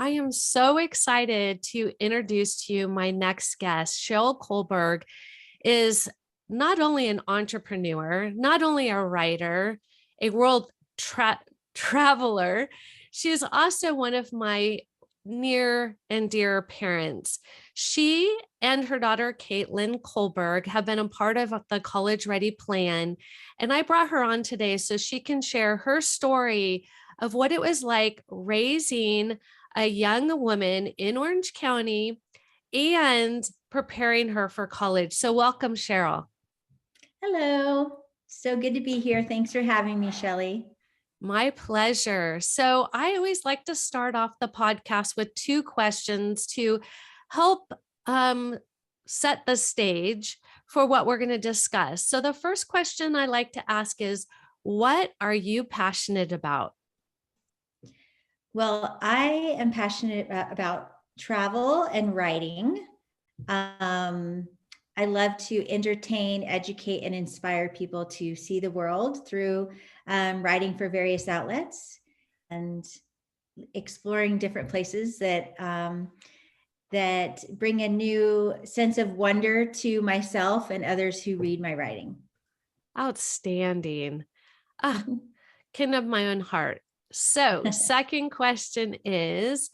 I am so excited to introduce to you my next guest. Sharael Kolberg is not only an entrepreneur, not only a writer, a world traveler, she is also one of my near and dear parents. She and her daughter, Caitlin Kolberg, have been a part of the College Ready Plan. And I brought her on today so she can share her story of what it was like raising a young woman in Orange County and preparing her for college. So welcome, Sharael. Hello. So good to be here. Thanks for having me, Shelley. My pleasure. So I always like to start off the podcast with two questions to help set the stage for what we're going to discuss. So the first question I like to ask is, what are you passionate about? Well, I am passionate about travel and writing. I love to entertain, educate, and inspire people to see the world through writing for various outlets and exploring different places that bring a new sense of wonder to myself and others who read my writing. Outstanding. Ah, kin of my own heart. So, second question is,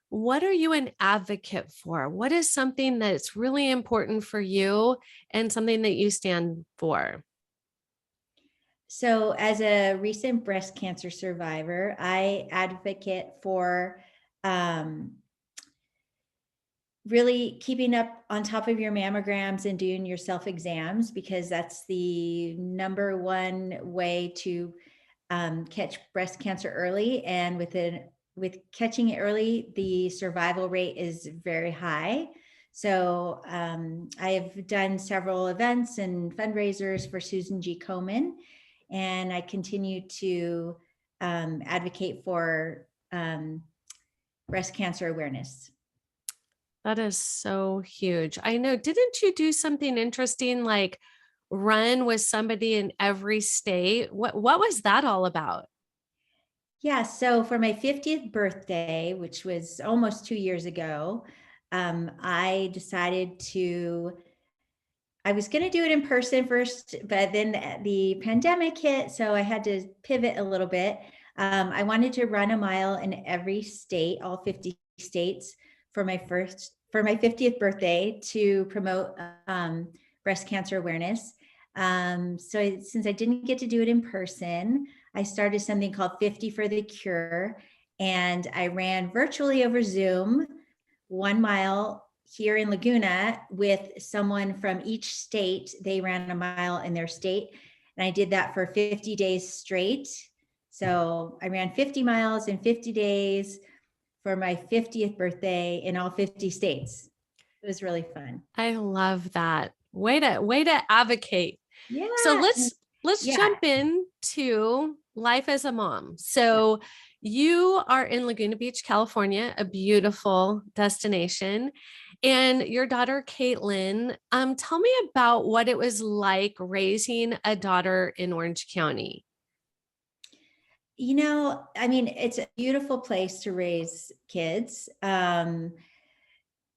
what are you an advocate for? What is something that's really important for you and something that you stand for? So, as a recent breast cancer survivor, I advocate for really keeping up on top of your mammograms and doing your self exams, because that's the number one way to catch breast cancer early. And with catching it early, the survival rate is very high. So I have done several events and fundraisers for Susan G. Komen, and I continue to advocate for breast cancer awareness. That is so huge. I know. Didn't you do something interesting like run with somebody in every state? What was that all about? Yeah, so for my 50th birthday, which was almost 2 years ago, I decided I was going to do it in person first, but then the pandemic hit, so I had to pivot a little bit. I wanted to run a mile in every state, all 50 states, for my 50th birthday to promote breast cancer awareness. So since I didn't get to do it in person, I started something called 50 for the Cure, and I ran virtually over Zoom 1 mile here in Laguna with someone from each state. They ran a mile in their state, and I did that for 50 days straight. So I ran 50 miles in 50 days for my 50th birthday in all 50 states. It was really fun. I love that. Way to advocate. Yeah. So let's Yeah. jump into life as a mom. So you are in Laguna Beach, California, a beautiful destination. And your daughter, Caitlin, tell me about what it was like raising a daughter in Orange County. I mean, it's a beautiful place to raise kids.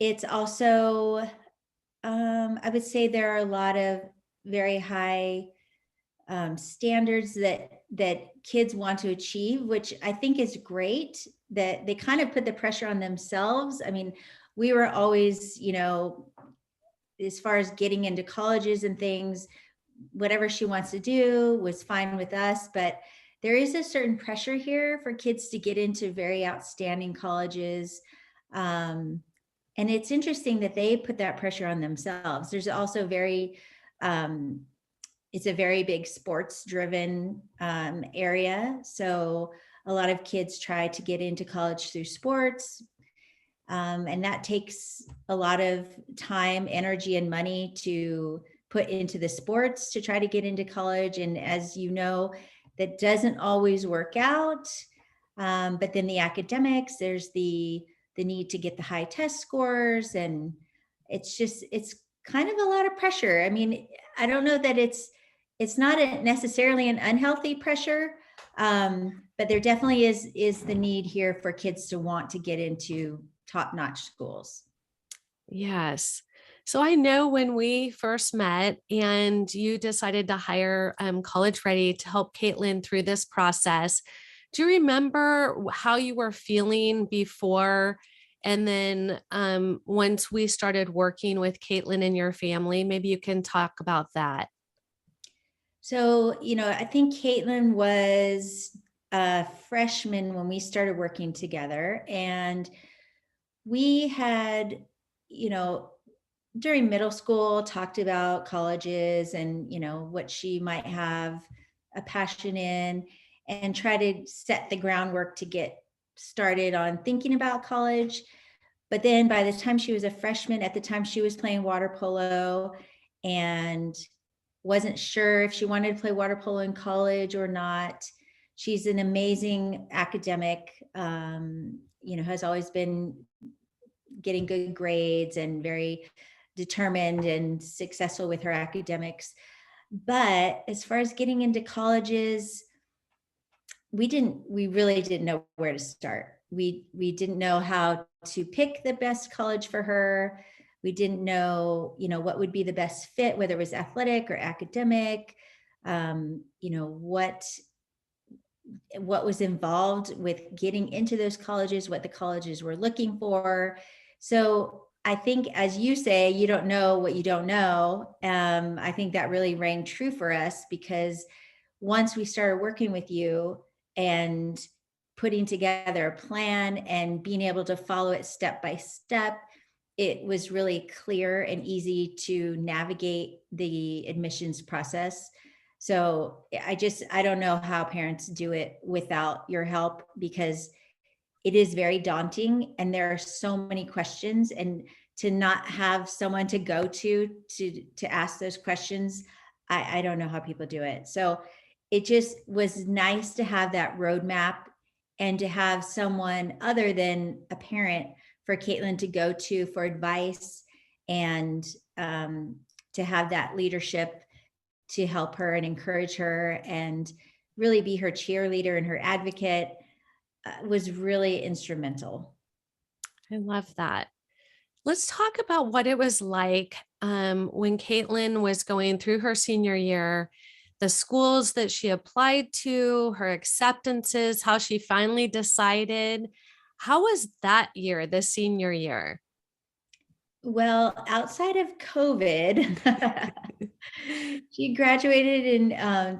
It's also, I would say there are a lot of very high standards that kids want to achieve, which I think is great, that they kind of put the pressure on themselves. I mean, we were always, as far as getting into colleges and things, whatever she wants to do was fine with us. But there is a certain pressure here for kids to get into very outstanding colleges. And it's interesting that they put that pressure on themselves. There's also it's a very big sports driven area. So a lot of kids try to get into college through sports. And that takes a lot of time, energy, and money to put into the sports to try to get into college. And as you know, that doesn't always work out. But then the academics, there's the need to get the high test scores. And it's kind of a lot of pressure. I mean, I don't know that it's not necessarily an unhealthy pressure, but there definitely is the need here for kids to want to get into top-notch schools. Yes. So I know when we first met and you decided to hire College Ready to help Caitlin through this process, do you remember how you were feeling before? And then once we started working with Caitlin and your family, maybe you can talk about that. So, I think Caitlin was a freshman when we started working together. And we had, you know, during middle school talked about colleges and, what she might have a passion in, and try to set the groundwork to get started on thinking about college. But then by the time she was a freshman, at the time she was playing water polo and wasn't sure if she wanted to play water polo in college or not. She's an amazing academic, has always been getting good grades and very determined and successful with her academics. But as far as getting into colleges, we really didn't know where to start. We didn't know how to pick the best college for her. We didn't know, what would be the best fit, whether it was athletic or academic, what was involved with getting into those colleges, what the colleges were looking for. So I think, as you say, you don't know what you don't know. I think that really rang true for us, because once we started working with you and putting together a plan and being able to follow it step by step, it was really clear and easy to navigate the admissions process. So I don't know how parents do it without your help, because it is very daunting and there are so many questions, and to not have someone to go to ask those questions, I don't know how people do it. So it just was nice to have that roadmap and to have someone other than a parent for Caitlin to go to for advice, and to have that leadership to help her and encourage her and really be her cheerleader and her advocate, was really instrumental. I love that. Let's talk about what it was like when Caitlin was going through her senior year, the schools that she applied to, her acceptances, how she finally decided. How was that year, the senior year? Well, outside of COVID, she graduated in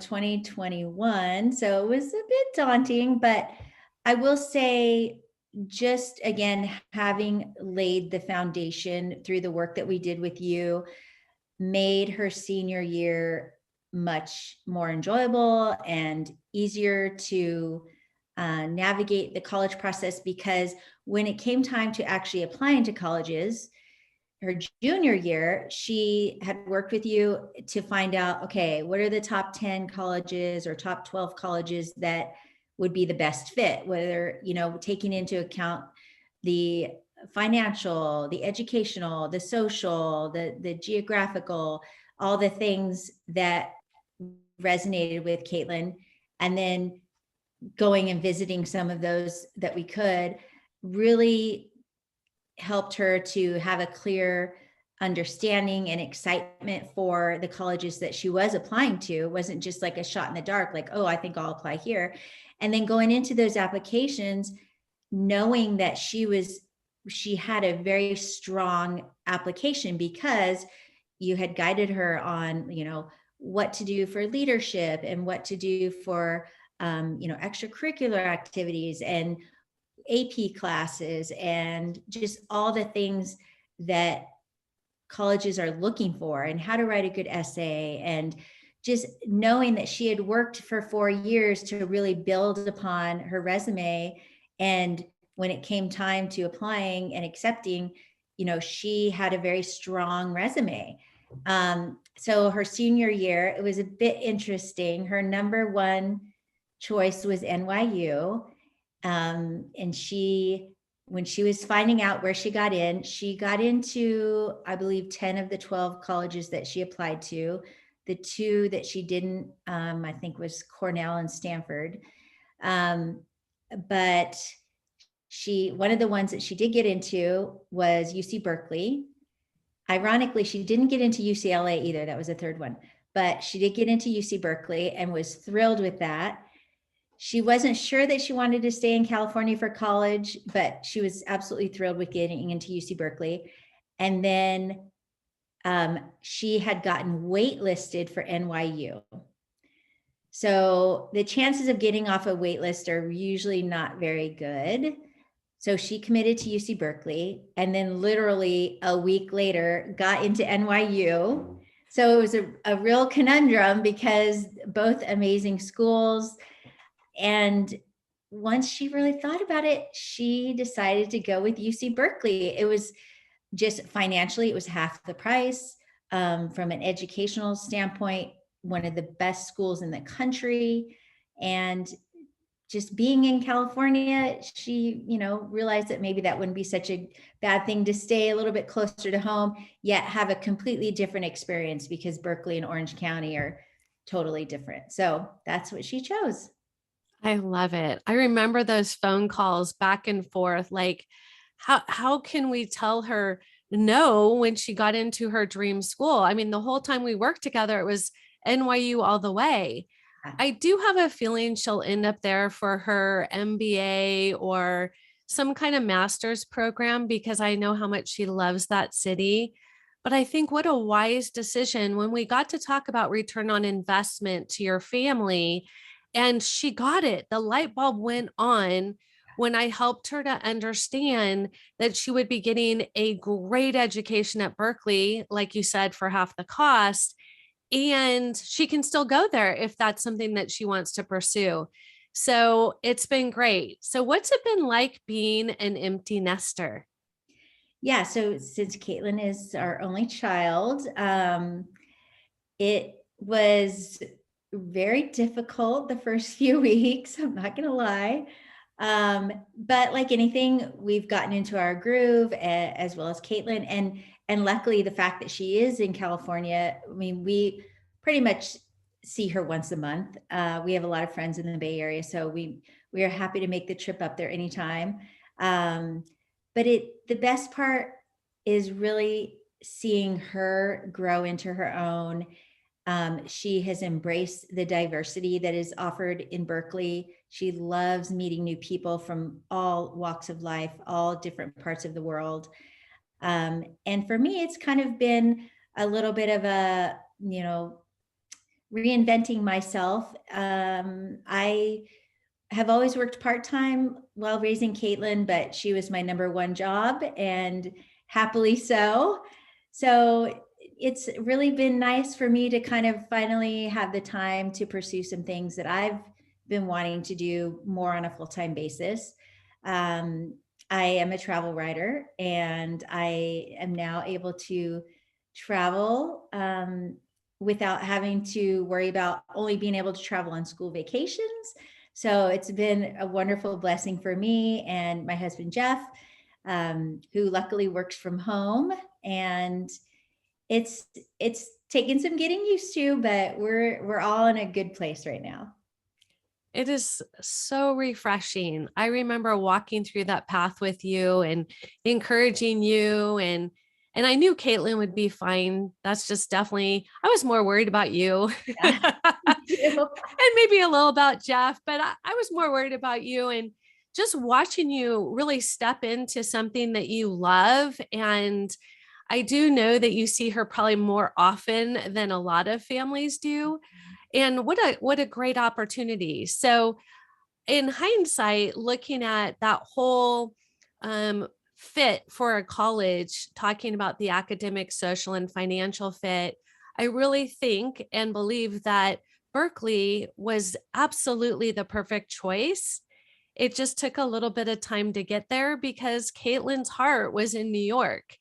2021. So it was a bit daunting, but I will say, just again, having laid the foundation through the work that we did with you, made her senior year much more enjoyable and easier to navigate the college process, because when it came time to actually applying to colleges, her junior year, she had worked with you to find out, okay, what are the top 10 colleges or top 12 colleges that would be the best fit, whether, taking into account the financial, the educational, the social, the geographical, all the things that resonated with Caitlin. And then going and visiting some of those that we could, really helped her to have a clear understanding and excitement for the colleges that she was applying to. It wasn't just like a shot in the dark, like, oh, I think I'll apply here. And then going into those applications, knowing that she had a very strong application, because you had guided her on, what to do for leadership and what to do for, extracurricular activities and AP classes, and just all the things that colleges are looking for, and how to write a good essay, and just knowing that she had worked for 4 years to really build upon her resume. And when it came time to applying and accepting, she had a very strong resume. So her senior year, it was a bit interesting. Her number one choice was NYU. And when she was finding out where she got into, I believe, 10 of the 12 colleges that she applied to. The two that she didn't, I think, was Cornell and Stanford. Um, but one of the ones that she did get into was UC Berkeley. Ironically, she didn't get into UCLA either. That was a third one, but she did get into UC Berkeley and was thrilled with that. She wasn't sure that she wanted to stay in California for college, but she was absolutely thrilled with getting into UC Berkeley. And then she had gotten waitlisted for NYU. So the chances of getting off a wait list are usually not very good. So she committed to UC Berkeley, and then literally a week later got into NYU. So it was a real conundrum because both amazing schools. And once she really thought about it, she decided to go with UC Berkeley. It was just financially, it was half the price. From an educational standpoint, one of the best schools in the country. And just being in California, she, realized that maybe that wouldn't be such a bad thing to stay a little bit closer to home, yet have a completely different experience, because Berkeley and Orange County are totally different. So that's what she chose. I love it. I remember those phone calls back and forth. Like, how can we tell her no when she got into her dream school? I mean, the whole time we worked together, it was NYU all the way. I do have a feeling she'll end up there for her MBA or some kind of master's program, because I know how much she loves that city. But I think what a wise decision when we got to talk about return on investment to your family. And she got it. The light bulb went on when I helped her to understand that she would be getting a great education at Berkeley, like you said, for half the cost. And she can still go there if that's something that she wants to pursue. So it's been great. So, what's it been like being an empty nester? Yeah. So since Caitlin is our only child, it was very difficult the first few weeks. I'm not going to lie. But like anything, we've gotten into our groove, as well as Caitlin. And luckily, the fact that she is in California, I mean, we pretty much see her once a month. We have a lot of friends in the Bay Area, so we are happy to make the trip up there anytime. Um, but the best part is really seeing her grow into her own. She has embraced the diversity that is offered in Berkeley. She loves meeting new people from all walks of life, all different parts of the world. And for me, it's kind of been a little bit of a, reinventing myself. I have always worked part-time while raising Caitlin, but she was my number one job, and happily so. So it's really been nice for me to kind of finally have the time to pursue some things that I've been wanting to do more on a full-time basis. I am a travel writer, and I am now able to travel without having to worry about only being able to travel on school vacations. So it's been a wonderful blessing for me and my husband, Jeff, who luckily works from home. And it's taken some getting used to, but we're all in a good place right now. It is so refreshing. I remember walking through that path with you and encouraging you, and I knew Caitlin would be fine. That's just definitely, I was more worried about you Yeah. and maybe a little about Jeff, but I was more worried about you, and just watching you really step into something that you love. And I do know that you see her probably more often than a lot of families do. And what a great opportunity. So in hindsight, looking at that whole fit for a college, talking about the academic, social, and financial fit, I really think and believe that Berkeley was absolutely the perfect choice. It just took a little bit of time to get there because Caitlin's heart was in New York.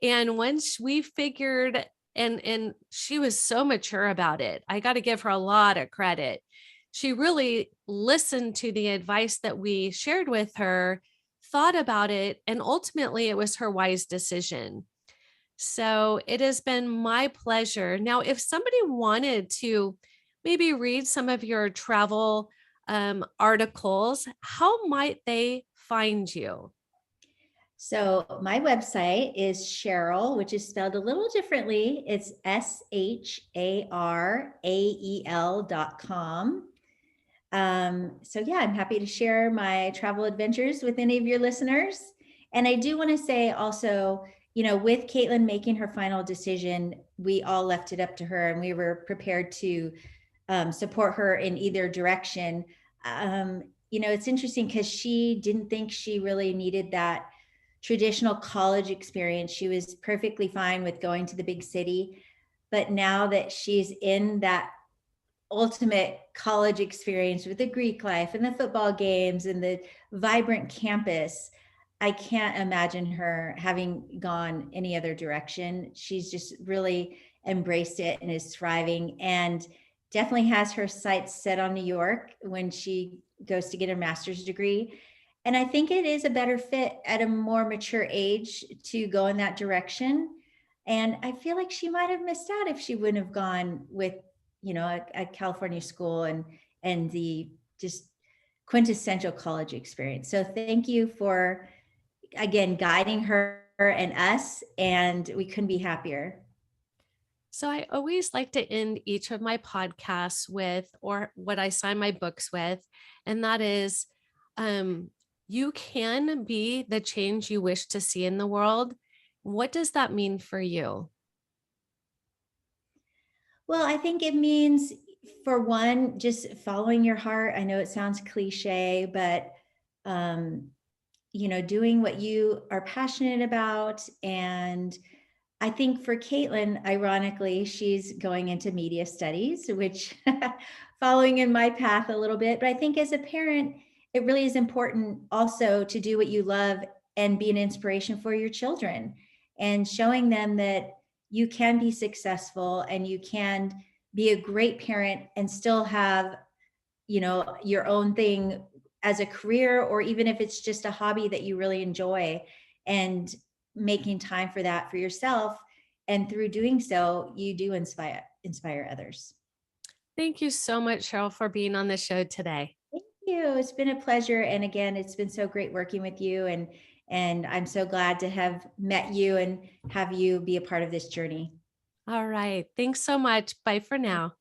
And once we figured, and she was so mature about it, I got to give her a lot of credit. She really listened to the advice that we shared with her, thought about it, and ultimately it was her wise decision. So it has been my pleasure. Now, if somebody wanted to maybe read some of your travel articles, how might they find you? So my website is Sharael, which is spelled a little differently. It's SHARAEL.com. So yeah, I'm happy to share my travel adventures with any of your listeners. And I do want to say also, with Caitlin making her final decision, we all left it up to her and we were prepared to support her in either direction. It's interesting because she didn't think she really needed that traditional college experience. She was perfectly fine with going to the big city. But now that she's in that ultimate college experience with the Greek life and the football games and the vibrant campus, I can't imagine her having gone any other direction. She's just really embraced it and is thriving, and definitely has her sights set on New York when she goes to get her master's degree. And I think it is a better fit at a more mature age to go in that direction. And I feel like she might have missed out if she wouldn't have gone with, a California school and the just quintessential college experience. So thank you for, again, guiding her and us, and we couldn't be happier. So I always like to end each of my podcasts with, or what I sign my books with, and that is, um, you can be the change you wish to see in the world. What does that mean for you? Well, I think it means, for one, just following your heart. I know it sounds cliche, but um, doing what you are passionate about. And I think for Caitlin, ironically, she's going into media studies, which following in my path a little bit. But I think as a parent, it really is important also to do what you love and be an inspiration for your children, and showing them that you can be successful and you can be a great parent and still have, your own thing as a career, or even if it's just a hobby that you really enjoy, and making time for that for yourself. And through doing so, you do inspire others. Thank you so much, Cheryl, for being on the show today. Thank you. It's been a pleasure. And again, it's been so great working with you. And I'm so glad to have met you and have you be a part of this journey. All right. Thanks so much. Bye for now.